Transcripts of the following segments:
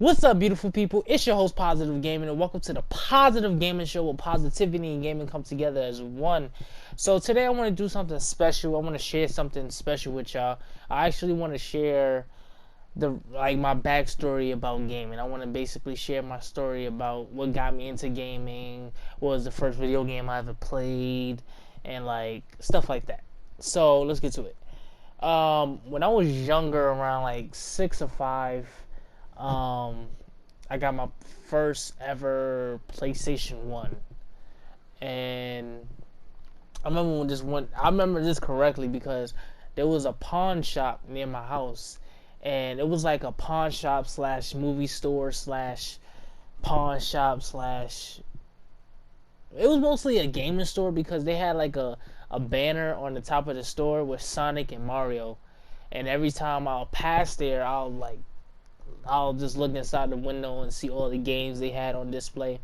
What's up, beautiful people? It's your host, Positive Gaming, and welcome to the Positive Gaming Show, where positivity and gaming come together as one. So today I want to do something special. I want to share something special with y'all. I actually want to share my backstory about gaming. I want to basically share my story about what got me into gaming, what was the first video game I ever played, and like stuff like that. So let's get to it. When I was younger, around like 6 or 5. I got my first ever PlayStation 1. And I remember this correctly because there was a pawn shop near my house. And it was like a pawn shop slash movie store slash pawn shop slash. It was mostly a gaming store because they had like a banner on the top of the store with Sonic and Mario. And every time I'll pass there, I'll just look inside the window and see all the games they had on display.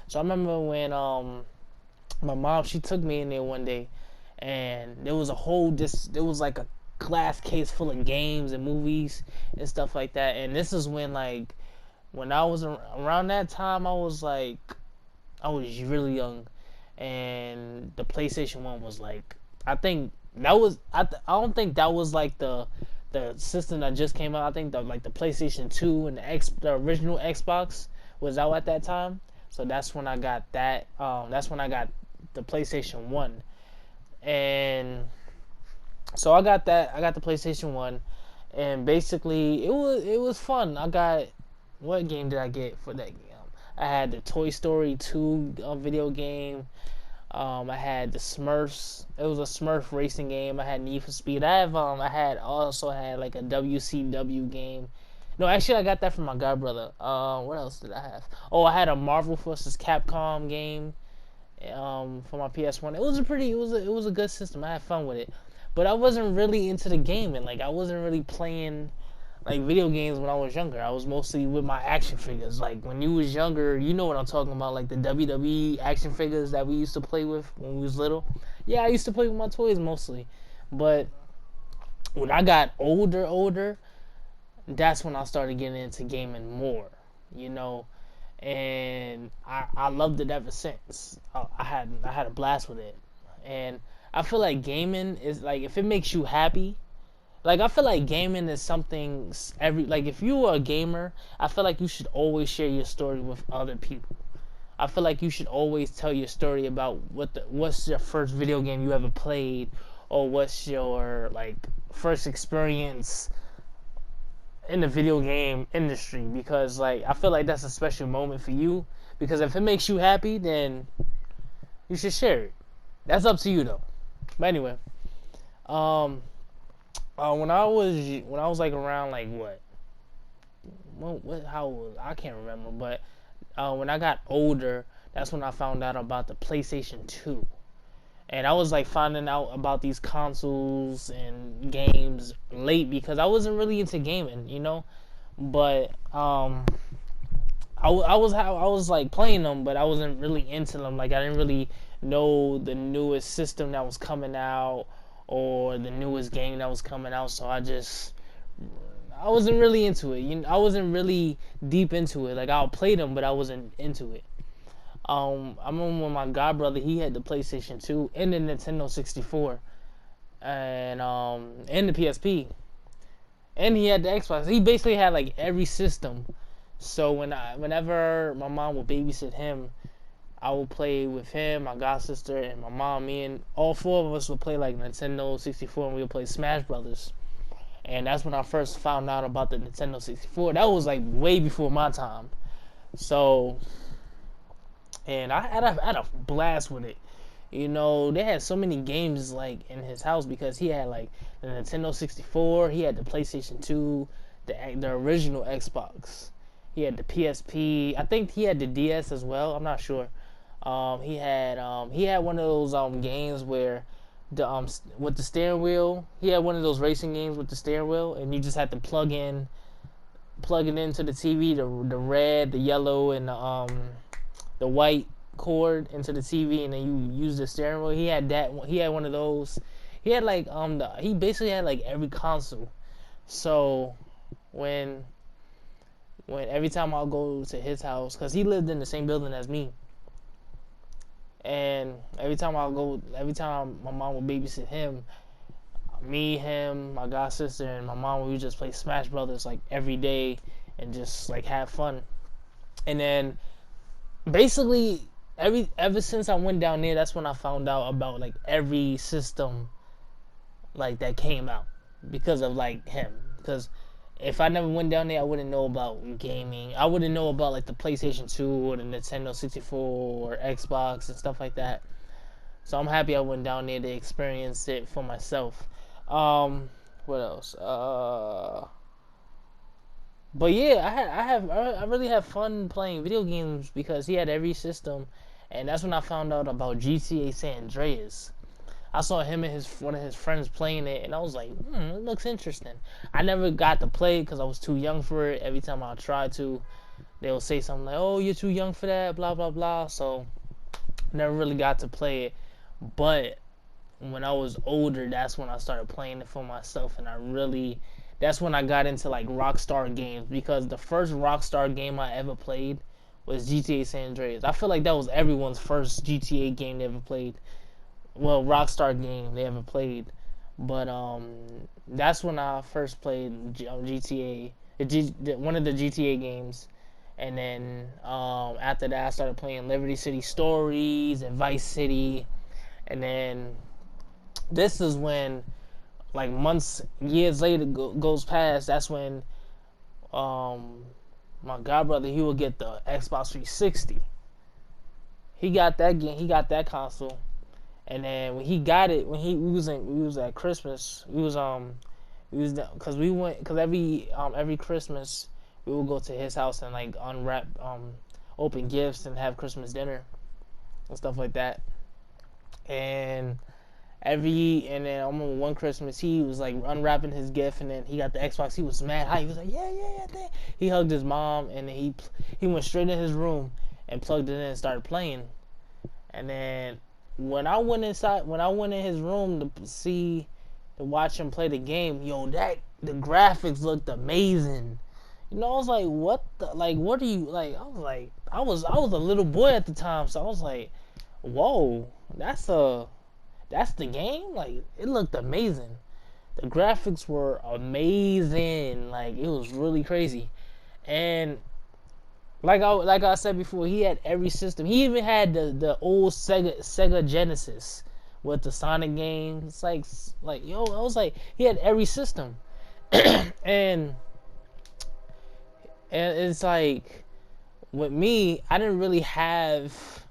So I remember when my mom, she took me in there one day, and there was like a glass case full of games and movies and stuff like that. And this is when I was around that time, I was really young, and the PlayStation 1 was like, I don't think that was like the system that just came out. I think the PlayStation 2 and the original Xbox was out at that time. So that's when I got that. That's when I got the PlayStation 1, and so I got that. I got the PlayStation 1, and basically it was fun. What game did I get for that game? I had the Toy Story 2 video game. I had the Smurfs. It was a Smurf racing game. I had Need for Speed. I also had like a WCW game. No, actually, I got that from my godbrother. What else did I have? Oh, I had a Marvel vs. Capcom game. For my PS1. It was a good system. I had fun with it, but I wasn't really into the gaming. Like, I wasn't really playing like video games when I was younger. I was mostly with my action figures. Like, when you was younger, you know what I'm talking about, like the WWE action figures that we used to play with when we was little. Yeah, I used to play with my toys mostly. But when I got older, that's when I started getting into gaming more, you know. And I loved it ever since. I had a blast with it. And I feel like gaming is like, if it makes you happy, like, I feel like gaming is something if you are a gamer, I feel like you should always share your story with other people. I feel like you should always tell your story about what's your first video game you ever played, or what's your like first experience in the video game industry, because like I feel like that's a special moment for you, because if it makes you happy, then you should share it. That's up to you though. But anyway, when I was like around like how old? I can't remember, but when I got older, that's when I found out about the PlayStation 2. And I was like finding out about these consoles and games late because I wasn't really into gaming, you know. But I was like playing them, but I wasn't really into them. Like, I didn't really know the newest system that was coming out or the newest game that was coming out, so I wasn't really into it. I wasn't really deep into it. Like, I'll play them, but I wasn't into it. I remember when my godbrother, he had the PlayStation 2 and the Nintendo 64, and the PSP, and he had the Xbox. He basically had like every system. So whenever my mom would babysit him, I would play with him, my god sister, and my mom. Me and all four of us would play like Nintendo 64, and we would play Smash Brothers. And that's when I first found out about the Nintendo 64. That was like way before my time. So, and I had a blast with it. You know, they had so many games like in his house because he had like the Nintendo 64, he had the PlayStation 2, the original Xbox. He had the PSP. I think he had the DS as well. I'm not sure. He had one of those games where with the steering wheel. He had one of those racing games with the steering wheel, and you just had to plug it into the TV, the red, the yellow, and the white cord into the TV, and then you use the steering wheel. He had that. He had one of those. He had like he basically had like every console. So when when every time I'll go to his house, because he lived in the same building as me, and every time my mom would babysit him, me, him, my god sister, and my mom, we would just play Smash Brothers like every day and just like have fun. And then basically ever since I went down there, that's when I found out about like every system like that came out because of like him. Because if I never went down there, I wouldn't know about gaming. I wouldn't know about like the PlayStation 2 or the Nintendo 64 or Xbox and stuff like that. So I'm happy I went down there to experience it for myself. What else? But yeah, I really have fun playing video games because he had every system, and that's when I found out about GTA San Andreas. I saw him and one of his friends playing it, and I was like, it looks interesting. I never got to play it because I was too young for it. Every time I tried to, they'll say something like, "Oh, you're too young for that," blah blah blah. So never really got to play it. But when I was older, that's when I started playing it for myself, and that's when I got into like Rockstar games, because the first Rockstar game I ever played was GTA San Andreas. I feel like that was everyone's first GTA game they ever played. Well, Rockstar game they ever played. But that's when I first played GTA, one of the GTA games. And then after that, I started playing Liberty City Stories and Vice City. And then this is when, like years later goes past. That's when my godbrother, he would get the Xbox 360. He got that game. He got that console. And then when he got it, when we was at Christmas, because every Christmas we would go to his house and like unwrap, open gifts and have Christmas dinner and stuff like that. And then I remember one Christmas he was like unwrapping his gift, and then he got the Xbox. He was mad high. He was like, yeah. He hugged his mom, and then he went straight in his room and plugged it in and started playing. And then when I went in his room to watch him play the game, the graphics looked amazing. You know, I was like, what are you like? I was a little boy at the time, so I was like, whoa, that's the game. Like, it looked amazing. The graphics were amazing. Like, it was really crazy. And like I said before, he had every system. He even had the old Sega Genesis with the Sonic games. I was like, he had every system. and it's like, with me, I didn't really have,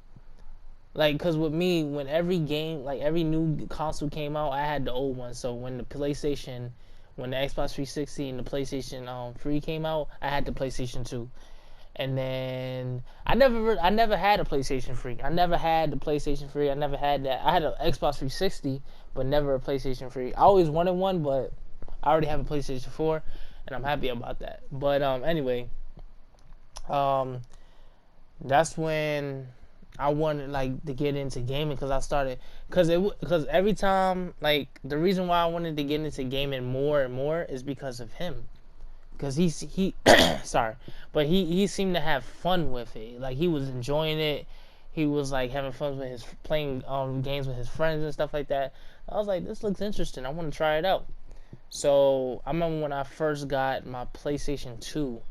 like, because with me, when every new console came out, I had the old one. So when the Xbox 360 and the PlayStation 3 came out, I had the PlayStation 2. And then I never had a PlayStation 3. I never had the PlayStation 3. I never had that. I had an Xbox 360, but never a PlayStation 3. I always wanted one, but I already have a PlayStation 4, and I'm happy about that. But anyway, that's when I wanted like to get into gaming, because every time, like, the reason why I wanted to get into gaming more and more is because of him. Because he sorry, but he seemed to have fun with it. Like, he was enjoying it. He was like having fun with playing games with his friends and stuff like that. I was like, this looks interesting. I want to try it out. So I remember when I first got my PlayStation 2.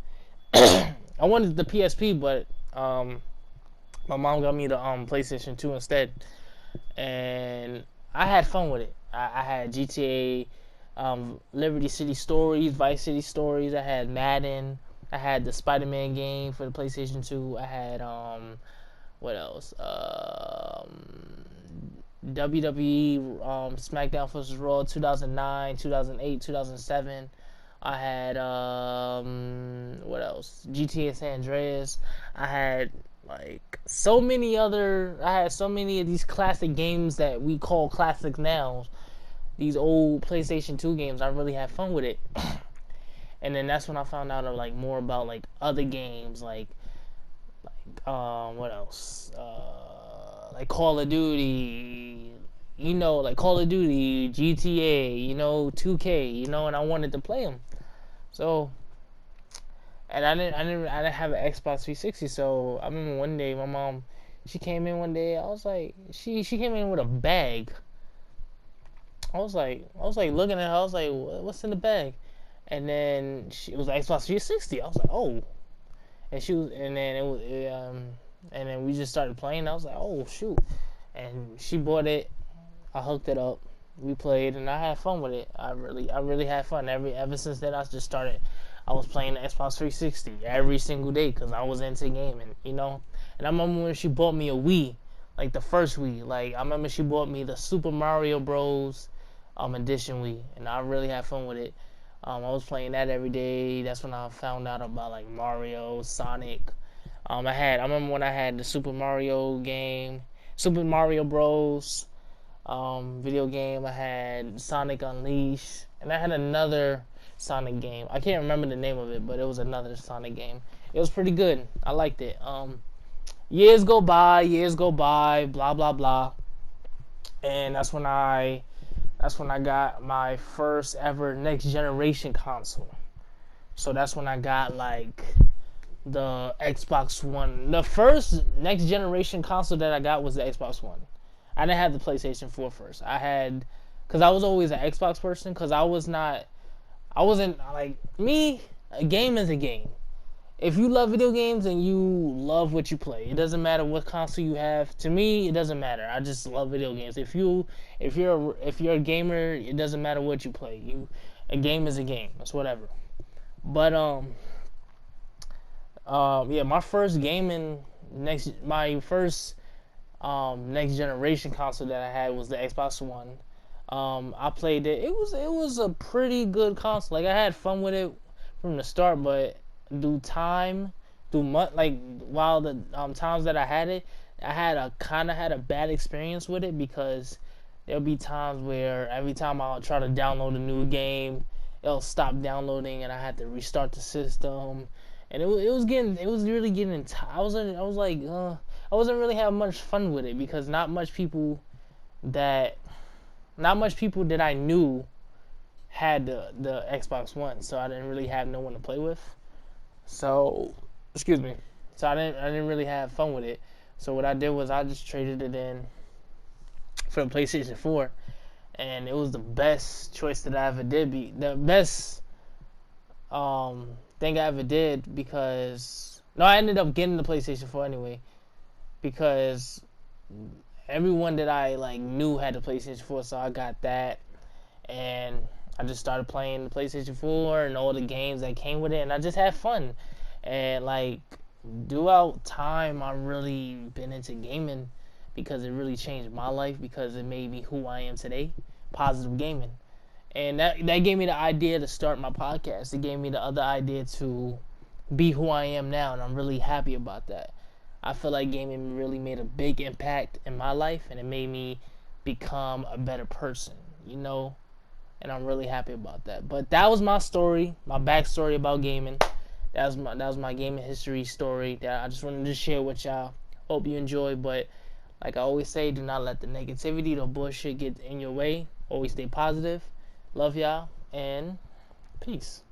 I wanted the PSP, but my mom got me the PlayStation 2 instead, and I had fun with it. I had GTA, Liberty City Stories, Vice City Stories. I had Madden. I had the Spider-Man game for the PlayStation 2. I had what else? WWE SmackDown vs. Raw 2009, 2008, 2007. I had what else? GTA San Andreas. I had so many of these classic games that we call classics now. These old PlayStation 2 games, I really had fun with it. And then that's when I found out more about other games, what else? Like Call of Duty, Call of Duty, GTA, 2K, and I wanted to play them. So And I didn't have an Xbox 360. So I remember one day my mom, she came in one day. I was like, she came in with a bag. I was like looking at her. I was like, what's in the bag? And then it was Xbox 360. I was like, oh. And she was, and then and then we just started playing. I was like, oh shoot. And she bought it. I hooked it up. We played, and I had fun with it. I really had fun. Ever since then, I just started. I was playing the Xbox 360 every single day because I was into gaming, you know. And I remember when she bought me a Wii, like the first Wii. Like I remember she bought me the Super Mario Bros. Edition Wii, and I really had fun with it. I was playing that every day. That's when I found out about like Mario, Sonic. I remember when I had the Super Mario game, Super Mario Bros. Video game. I had Sonic Unleashed, and I had another Sonic game. I can't remember the name of it, but it was another Sonic game. It was pretty good. I liked it. Years go by, blah blah blah, and that's when I got my first ever next generation console. So that's when I got like the Xbox One. The first next generation console that I got was the Xbox One. I didn't have the PlayStation 4 first. Because I was always an Xbox person, because I wasn't like, me, a game is a game. If you love video games and you love what you play, it doesn't matter what console you have. To me, it doesn't matter. I just love video games. If you're a gamer, it doesn't matter what you play. A game is a game. It's whatever. But yeah, my first next generation console that I had was the Xbox One. I played it. It was a pretty good console. Like I had fun with it from the start, but while the times that I had it, I kind of had a bad experience with it, because there'll be times where every time I'll try to download a new game, it'll stop downloading and I had to restart the system, and it was really getting I wasn't really having much fun with it, because not much people that I knew had the Xbox One, so I didn't really have no one to play with. So, excuse me. So I didn't really have fun with it. So what I did was I just traded it in for the PlayStation 4, and it was the best choice that I ever did. The best thing I ever did, because I ended up getting the PlayStation 4 anyway, because everyone that I like knew had the PlayStation 4, so I got that, and I just started playing the PlayStation 4 and all the games that came with it, and I just had fun. And like throughout time, I've really been into gaming, because it really changed my life, because it made me who I am today, positive gaming. And that gave me the idea to start my podcast. It gave me the other idea to be who I am now, and I'm really happy about that. I feel like gaming really made a big impact in my life, and it made me become a better person, you know? And I'm really happy about that. But that was my story, my backstory about gaming. That was my gaming history story that I just wanted to share with y'all. Hope you enjoy. But like I always say, do not let the negativity, the bullshit get in your way. Always stay positive. Love y'all, and peace.